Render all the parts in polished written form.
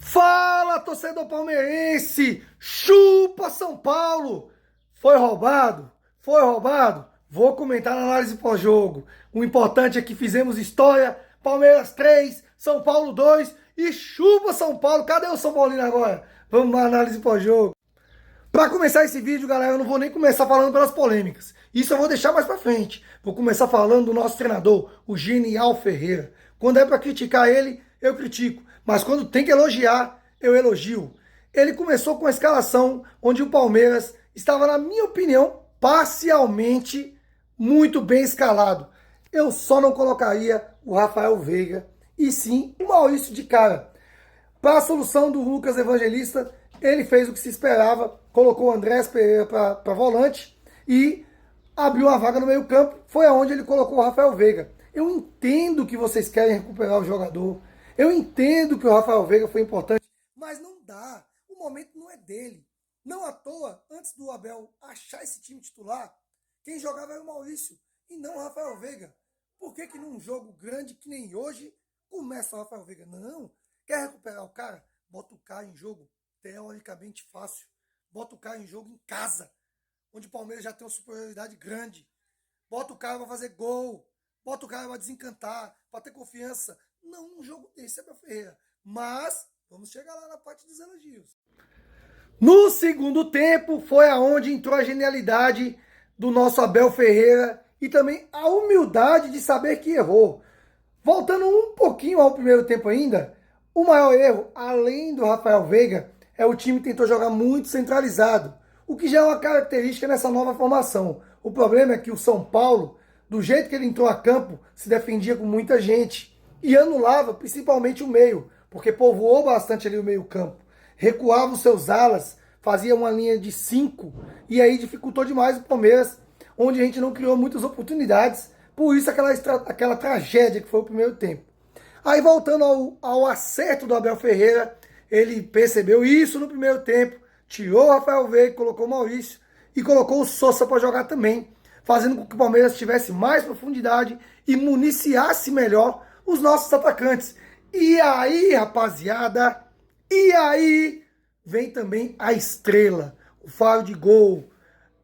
Fala, torcedor palmeirense! Chupa São Paulo! Foi roubado? Foi roubado? Vou comentar na análise pós-jogo. O importante é que fizemos história. Palmeiras 3, São Paulo 2 e chupa São Paulo. Cadê o São Paulino agora? Vamos na análise pós-jogo. Para começar esse vídeo, galera, eu não vou nem começar falando pelas polêmicas. Isso eu vou deixar mais para frente. Vou começar falando do nosso treinador, o Genial Ferreira. Quando é para criticar ele, eu critico. Mas quando tem que elogiar, eu elogio. Ele começou com a escalação onde o Palmeiras estava, na minha opinião, parcialmente muito bem escalado. Eu só não colocaria o Rafael Veiga e sim o Maurício de cara. Para a solução do Lucas Evangelista, ele fez o que se esperava, colocou o Andrés Pereira para volante e abriu uma vaga no meio campo, foi aonde ele colocou o Rafael Veiga. Eu entendo que vocês querem recuperar o jogador, eu entendo que o Rafael Veiga foi importante, mas não dá, o momento não é dele. Não à toa, antes do Abel achar esse time titular, quem jogava era o Maurício e não o Rafael Veiga. Por que num jogo grande que nem hoje, começa o Rafael Veiga? Não, quer recuperar o cara? Bota o cara em jogo teoricamente fácil. Bota o cara em jogo em casa, onde o Palmeiras já tem uma superioridade grande. Bota o cara para fazer gol. Bota o cara para desencantar, para ter confiança. Não um jogo desse, Abel Ferreira. Mas vamos chegar lá na parte dos elogios. No segundo tempo foi aonde entrou a genialidade do nosso Abel Ferreira e também a humildade de saber que errou. Voltando um pouquinho ao primeiro tempo ainda, o maior erro, além do Rafael Veiga, é o time que tentou jogar muito centralizado, o que já é uma característica nessa nova formação. O problema é que o São Paulo, do jeito que ele entrou a campo, se defendia com muita gente e anulava principalmente o meio, porque povoou bastante ali o meio campo, recuava os seus alas, fazia uma linha de 5 e aí dificultou demais o Palmeiras, onde a gente não criou muitas oportunidades, por isso aquela tragédia que foi o primeiro tempo. Aí voltando ao acerto do Abel Ferreira, ele percebeu isso no primeiro tempo, tirou o Rafael Veiga, colocou o Maurício e colocou o Sousa para jogar também, fazendo com que o Palmeiras tivesse mais profundidade e municiasse melhor os nossos atacantes. E aí, rapaziada, e aí vem também a estrela, o faro de gol,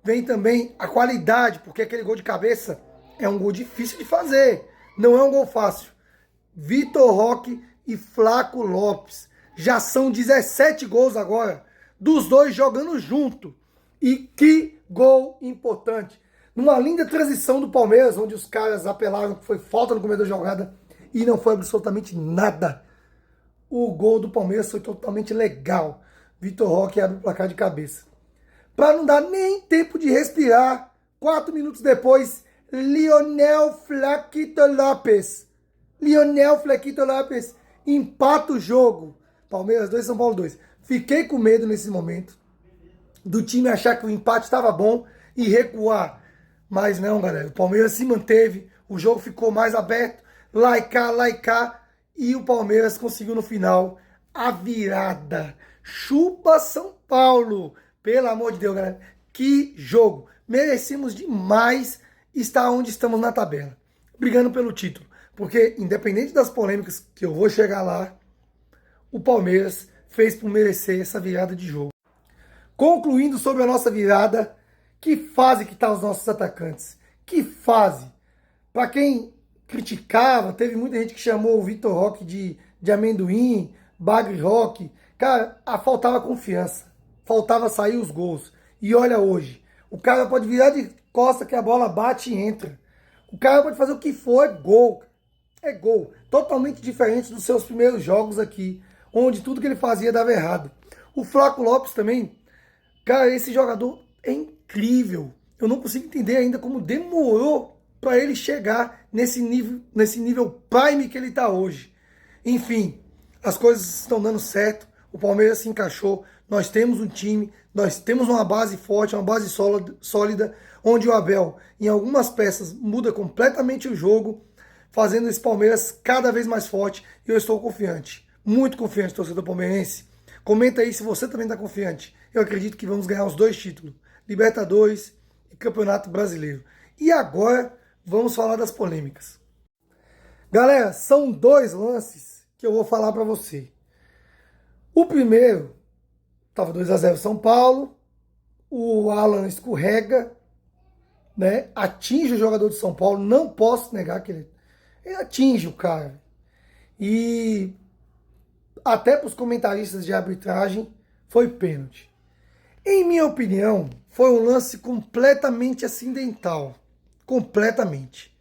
vem também a qualidade, porque aquele gol de cabeça é um gol difícil de fazer, não é um gol fácil. Vitor Roque e Flaco Lopes. Já são 17 gols agora, dos dois jogando junto. E que gol importante. Numa linda transição do Palmeiras, onde os caras apelaram que foi falta no começo da jogada e não foi absolutamente nada. O gol do Palmeiras foi totalmente legal. Vitor Roque abre o placar de cabeça. Para não dar nem tempo de respirar, 4 minutos depois, Lionel Flaquito Lopes empata o jogo. Palmeiras 2, São Paulo 2. Fiquei com medo nesse momento do time achar que o empate estava bom e recuar. Mas não, galera. O Palmeiras se manteve, o jogo ficou mais aberto, lá e cá, e o Palmeiras conseguiu no final a virada. Chupa São Paulo! Pelo amor de Deus, galera. Que jogo! Merecemos demais estar onde estamos na tabela, brigando pelo título. Porque, independente das polêmicas que eu vou chegar lá, o Palmeiras fez por merecer essa virada de jogo. Concluindo sobre a nossa virada, que fase que tá os nossos atacantes? Que fase! Para quem criticava, teve muita gente que chamou o Vitor Roque de amendoim, Bagre Roque. Cara, faltava confiança, faltava sair os gols. E olha hoje, o cara pode virar de costa que a bola bate e entra. O cara pode fazer o que for, é gol. É gol. Totalmente diferente dos seus primeiros jogos aqui, onde tudo que ele fazia dava errado. O Flaco Lopes também, cara, esse jogador é incrível. Eu não consigo entender ainda como demorou para ele chegar nesse nível prime que ele está hoje. Enfim, as coisas estão dando certo, o Palmeiras se encaixou, nós temos um time, nós temos uma base forte, uma base sólida, onde o Abel, em algumas peças, muda completamente o jogo, fazendo esse Palmeiras cada vez mais forte, e eu estou confiante, muito confiante, torcedor palmeirense. Comenta aí se você também está confiante. Eu acredito que vamos ganhar os 2 títulos, Libertadores e Campeonato Brasileiro. E agora, vamos falar das polêmicas. Galera, são 2 lances que eu vou falar para você. O primeiro, estava 2-0 São Paulo, o Alan escorrega, né? Atinge o jogador de São Paulo, não posso negar que ele atinge o cara. E até para os comentaristas de arbitragem foi pênalti. Em minha opinião, foi um lance completamente acidental. Completamente.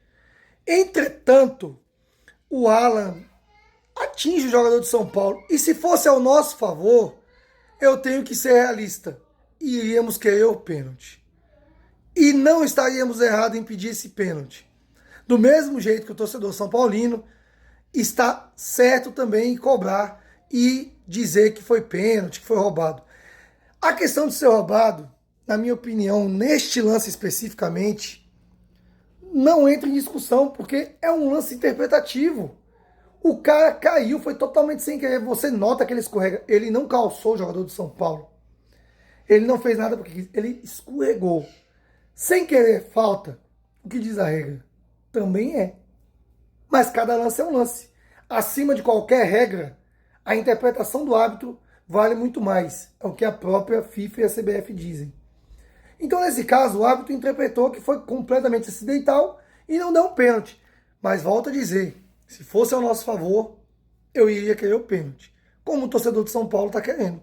Entretanto, o Alan atinge o jogador de São Paulo. E se fosse ao nosso favor, eu tenho que ser realista. Iríamos querer o pênalti. E não estaríamos errados em pedir esse pênalti. Do mesmo jeito que o torcedor são paulino está certo também em cobrar e dizer que foi pênalti, que foi roubado. A questão de ser roubado, na minha opinião, neste lance especificamente, não entra em discussão, porque é um lance interpretativo. O cara caiu, foi totalmente sem querer. Você nota que ele escorrega. Ele não calçou o jogador de São Paulo. Ele não fez nada porque ele escorregou. Sem querer, falta. O que diz a regra? Também é. Mas cada lance é um lance. Acima de qualquer regra, a interpretação do árbitro vale muito mais. É o que a própria FIFA e a CBF dizem. Então, nesse caso, o árbitro interpretou que foi completamente acidental e não deu um pênalti. Mas volto a dizer, se fosse ao nosso favor, eu iria querer o pênalti. Como o torcedor de São Paulo está querendo.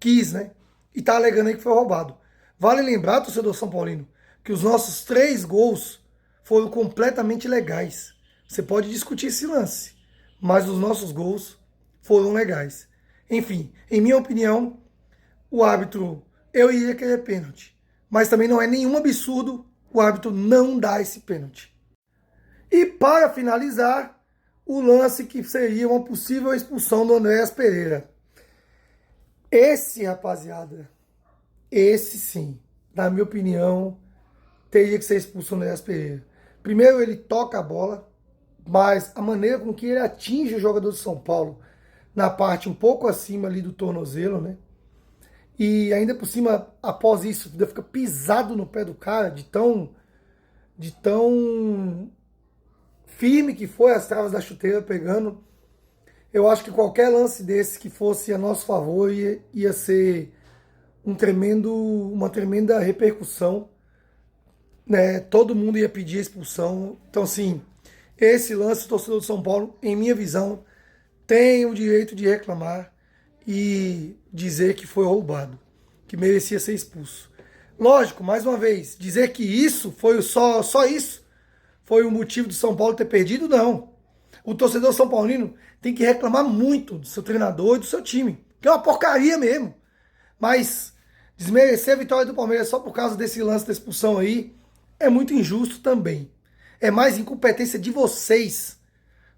Quis, né? E está alegando aí que foi roubado. Vale lembrar, torcedor São Paulino, que os nossos 3 gols foram completamente legais. Você pode discutir esse lance, mas os nossos gols foram legais. Enfim, em minha opinião, o árbitro, eu iria querer pênalti. Mas também não é nenhum absurdo o árbitro não dar esse pênalti. E para finalizar, o lance que seria uma possível expulsão do Andréas Pereira. Esse, rapaziada, esse sim, na minha opinião, teria que ser expulso do Andréas Pereira. Primeiro ele toca a bola, mas a maneira com que ele atinge o jogador de São Paulo, na parte um pouco acima ali do tornozelo, né? E ainda por cima, após isso, fica pisado no pé do cara, de tão firme que foi as travas da chuteira pegando. Eu acho que qualquer lance desse que fosse a nosso favor ia ser uma tremenda repercussão, né? Todo mundo ia pedir a expulsão. Então, assim, esse lance, o torcedor de São Paulo, em minha visão, tem o direito de reclamar e dizer que foi roubado, que merecia ser expulso. Lógico, mais uma vez, dizer que isso foi só isso foi o motivo do São Paulo ter perdido, não. O torcedor São Paulino tem que reclamar muito do seu treinador e do seu time, que é uma porcaria mesmo. Mas desmerecer a vitória do Palmeiras só por causa desse lance da expulsão aí é muito injusto também. É mais incompetência de vocês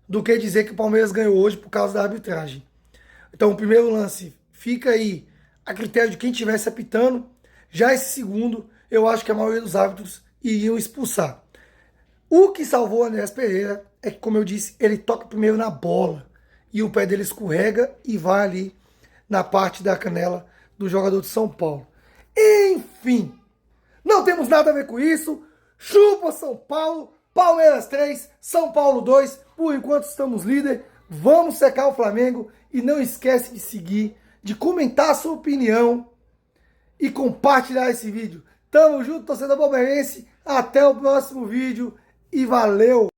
do que dizer que o Palmeiras ganhou hoje por causa da arbitragem. Então, o primeiro lance fica aí a critério de quem estivesse apitando. Já esse segundo, eu acho que a maioria dos árbitros iriam expulsar. O que salvou o Andréas Pereira é que, como eu disse, ele toca primeiro na bola e o pé dele escorrega e vai ali na parte da canela do jogador de São Paulo. Enfim, não temos nada a ver com isso. Chupa São Paulo, Palmeiras 3, São Paulo 2. Por enquanto estamos líder. Vamos secar o Flamengo e não esquece de seguir, de comentar a sua opinião e compartilhar esse vídeo. Tamo junto, torcedor palmeirense. Até o próximo vídeo e valeu!